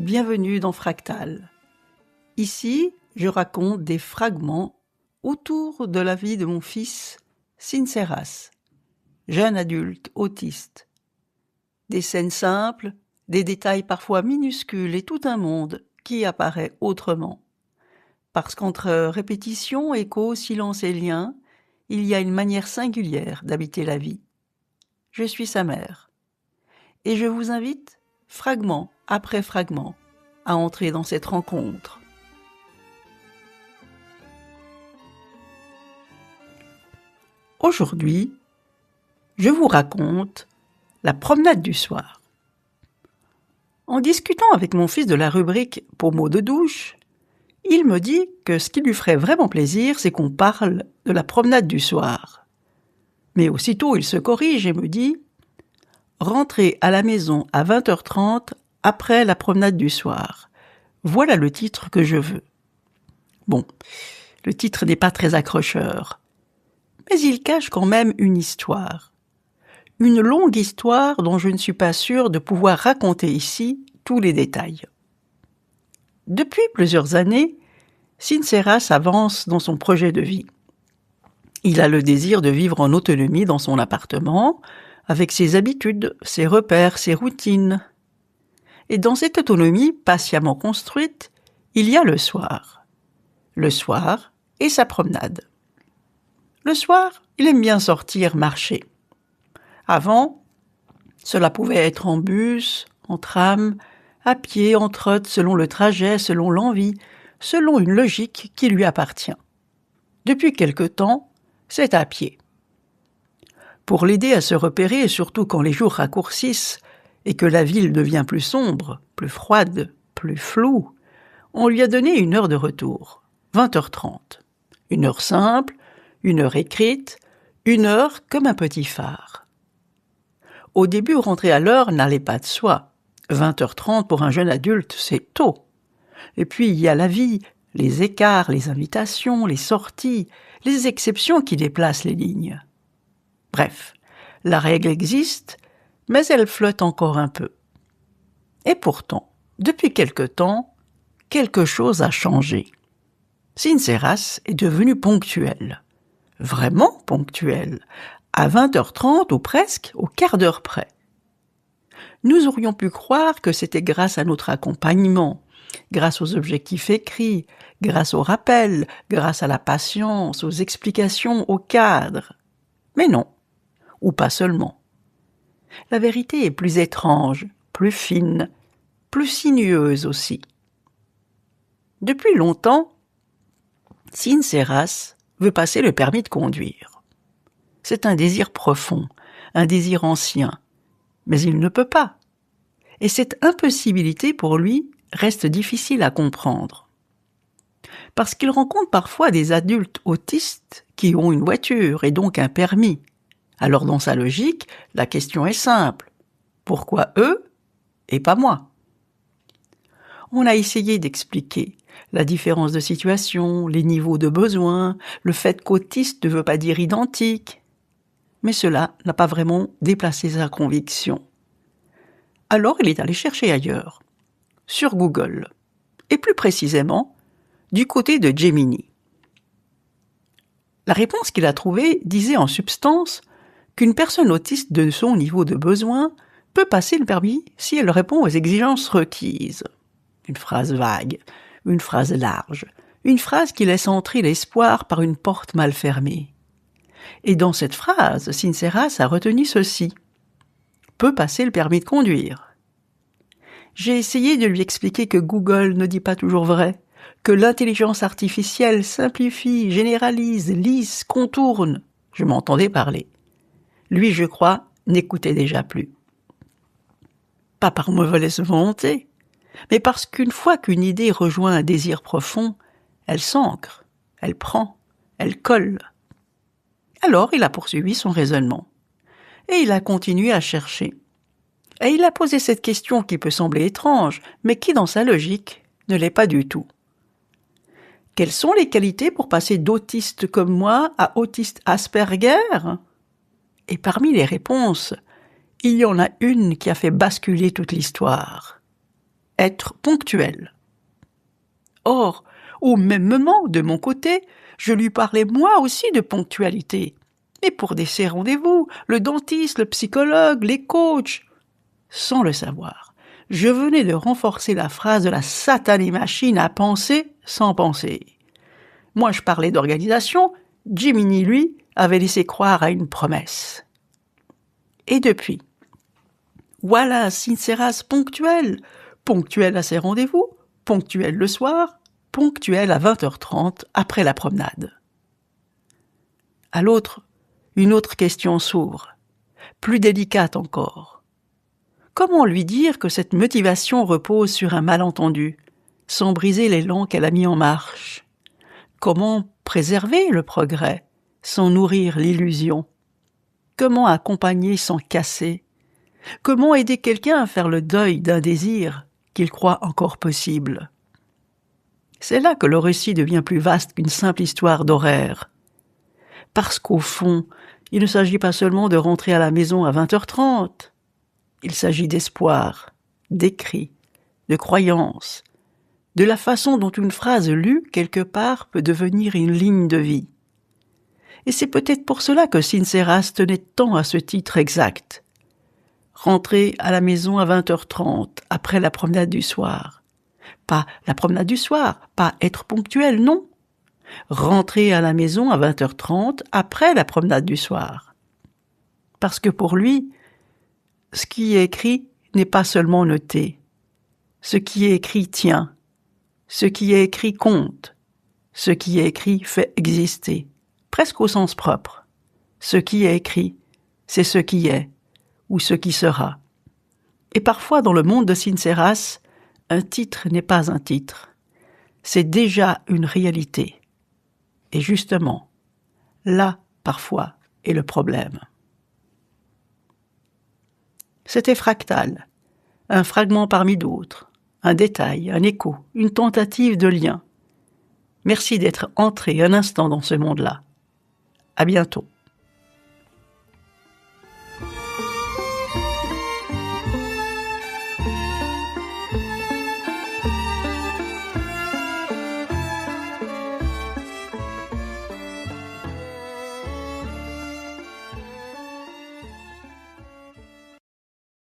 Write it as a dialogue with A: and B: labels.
A: bienvenue dans Fractal. Ici, je raconte des fragments autour de la vie de mon fils, Sinceras, jeune adulte autiste. Des scènes simples, des détails parfois minuscules et tout un monde qui apparaît autrement. Parce qu'entre répétition, écho, silence et lien, il y a une manière singulière d'habiter la vie. Je suis sa mère. Et je vous invite, fragment après fragment, à entrer dans cette rencontre. Aujourd'hui, je vous raconte la promenade du soir. En discutant avec mon fils de la rubrique « Pour mots de douche », il me dit que ce qui lui ferait vraiment plaisir, c'est qu'on parle de la promenade du soir. Mais aussitôt, il se corrige et me dit « Rentrer à la maison à 20h30 après la promenade du soir. Voilà le titre que je veux. » Bon, le titre n'est pas très accrocheur, mais il cache quand même une histoire. Une longue histoire dont je ne suis pas sûre de pouvoir raconter ici tous les détails. Depuis plusieurs années, Sinceras avance dans son projet de vie. Il a le désir de vivre en autonomie dans son appartement, avec ses habitudes, ses repères, ses routines. Et dans cette autonomie patiemment construite, il y a le soir. Le soir et sa promenade. Le soir, il aime bien sortir marcher. Avant, cela pouvait être en bus, en tram, à pied, en trotte, selon le trajet, selon l'envie, selon une logique qui lui appartient. Depuis quelque temps, c'est à pied. Pour l'aider à se repérer, et surtout quand les jours raccourcissent et que la ville devient plus sombre, plus froide, plus floue, on lui a donné une heure de retour, 20h30. Une heure simple, une heure écrite, une heure comme un petit phare. Au début, rentrer à l'heure n'allait pas de soi. 20h30 pour un jeune adulte, c'est tôt. Et puis, il y a la vie, les écarts, les invitations, les sorties, les exceptions qui déplacent les lignes. Bref, la règle existe, mais elle flotte encore un peu. Et pourtant, depuis quelque temps, quelque chose a changé. Sinceras est devenu ponctuel. Vraiment ponctuel. À 20h30 ou presque, au quart d'heure près. Nous aurions pu croire que c'était grâce à notre accompagnement, grâce aux objectifs écrits, grâce aux rappels, grâce à la patience, aux explications, au cadre. Mais non, ou pas seulement. La vérité est plus étrange, plus fine, plus sinueuse aussi. Depuis longtemps, Sinceras veut passer le permis de conduire. C'est un désir profond, un désir ancien, mais il ne peut pas. Et cette impossibilité pour lui reste difficile à comprendre. Parce qu'il rencontre parfois des adultes autistes qui ont une voiture et donc un permis. Alors dans sa logique, la question est simple. Pourquoi eux et pas moi? On a essayé d'expliquer la différence de situation, les niveaux de besoin, le fait qu'autiste ne veut pas dire identique. Mais cela n'a pas vraiment déplacé sa conviction. Alors il est allé chercher ailleurs, sur Google, et plus précisément, du côté de Gemini. La réponse qu'il a trouvée disait en substance qu'une personne autiste de son niveau de besoin peut passer le permis si elle répond aux exigences requises. Une phrase vague, une phrase large, une phrase qui laisse entrer l'espoir par une porte mal fermée. Et dans cette phrase, Sinceras a retenu ceci. Peut passer le permis de conduire. J'ai essayé de lui expliquer que Google ne dit pas toujours vrai, que l'intelligence artificielle simplifie, généralise, lisse, contourne. Je m'entendais parler. Lui, je crois, n'écoutait déjà plus. Pas par mauvaise volonté, mais parce qu'une fois qu'une idée rejoint un désir profond, elle s'ancre, elle prend, elle colle. Alors, il a poursuivi son raisonnement. Et il a continué à chercher. Et il a posé cette question qui peut sembler étrange, mais qui, dans sa logique, ne l'est pas du tout. Quelles sont les qualités pour passer d'autiste comme moi à autiste Asperger? Et parmi les réponses, il y en a une qui a fait basculer toute l'histoire. être ponctuel. Or, au même moment, de mon côté, je lui parlais moi aussi de ponctualité. Mais pour ces rendez-vous, le dentiste, le psychologue, les coachs. Sans le savoir, je venais de renforcer la phrase de la satanée machine à penser sans penser. Moi, je parlais d'organisation, Jiminy, lui, avait laissé croire à une promesse. Et depuis, voilà Sinceras ponctuel, ponctuel à ses rendez-vous, ponctuel le soir, ponctuel à 20h30 après la promenade. À l'autre, une autre question s'ouvre, plus délicate encore. Comment lui dire que cette motivation repose sur un malentendu, sans briser l'élan qu'elle a mis en marche? Comment préserver le progrès, sans nourrir l'illusion? Comment accompagner sans casser? Comment aider quelqu'un à faire le deuil d'un désir qu'il croit encore possible? C'est là que le récit devient plus vaste qu'une simple histoire d'horaire. Parce qu'au fond, il ne s'agit pas seulement de rentrer à la maison à 20h30. Il s'agit d'espoir, d'écrit, de croyance, de la façon dont une phrase lue quelque part peut devenir une ligne de vie. Et c'est peut-être pour cela que Sinceras tenait tant à ce titre exact. Rentrer à la maison à 20h30, après la promenade du soir. Pas la promenade du soir, pas être ponctuel, non. Rentrer à la maison à 20h30, après la promenade du soir. Parce que pour lui, ce qui est écrit n'est pas seulement noté. Ce qui est écrit tient. Ce qui est écrit compte. Ce qui est écrit fait exister, presque au sens propre. Ce qui est écrit, c'est ce qui est, ou ce qui sera. Et parfois, dans le monde de Sinceras, un titre n'est pas un titre. C'est déjà une réalité. Et justement, là, parfois, est le problème. C'était fractal, un fragment parmi d'autres, un détail, un écho, une tentative de lien. Merci d'être entré un instant dans ce monde-là. À bientôt.